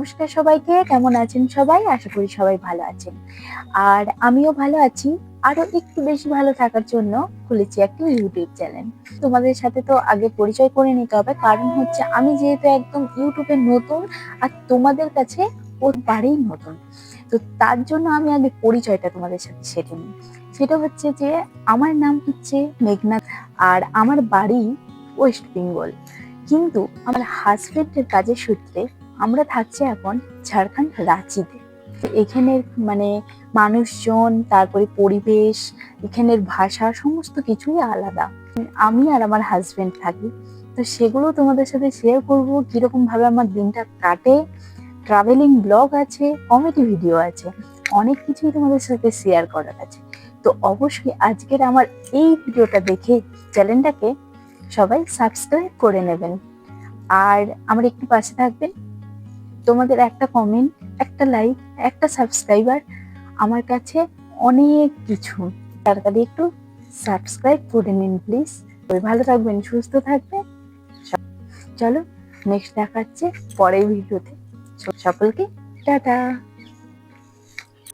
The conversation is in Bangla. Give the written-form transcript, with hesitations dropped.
নমস্কার সবাইকে, কেমন আছেন সবাই? আশা করি সবাই ভালো আছেন। আর আমিও ভালো আছি। আরো একটু বেশি ভালো থাকার জন্য খুলেছি একটা ইউটিউব চ্যানেল। তোমাদের সাথে তো আগে পরিচয় করে নিতে হবে, কারণ হচ্ছে আমি যেহেতু একদম ইউটিউবে নতুন আর তোমাদের কাছে বারেই নতুন, তো তার জন্য আমি আগে পরিচয়টা তোমাদের সাথে সেরে নিই। সেটা হচ্ছে যে আমার নাম হচ্ছে মেঘনা আর আমার বাড়ি ওয়েস্ট বেঙ্গল, কিন্তু আমার হাজবেন্ডের কাজের সূত্রে আমরা থাকছি এখন ঝাড়খণ্ড রাঁচিতে। তো এখানের মানে মানুষজন, তারপরে পরিবেশ, এখানের ভাষা সমস্ত কিছুই আলাদা। আমি আর আমার হাজবেন্ড থাকি, তো সেগুলো তোমাদের সাথে শেয়ার করব, কিরকম ভাবে আমার দিনটা কাটে। ট্রাভেলিং ব্লগ আছে, কমেডি ভিডিও আছে, অনেক কিছুই তোমাদের সাথে শেয়ার করার আছে। তো অবশ্যই আজকের আমার এই ভিডিওটা দেখে চ্যানেলটাকে সবাই সাবস্ক্রাইব করে নেবেন আর আমার একটু পাশে থাকবেন। তোমাদের একটা কমেন্ট, একটা লাইক, একটা সাবস্ক্রাইবার আমার কাছে অনেক কিছু। তাড়াতাড়ি একটু সাবস্ক্রাইব করে নিন প্লিজ। ভালো থাকবেন, সুস্থ থাকবেন। চলো নেক্সট দেখাচ্ছে পরের ভিডিওতে। সকলকে টাটা।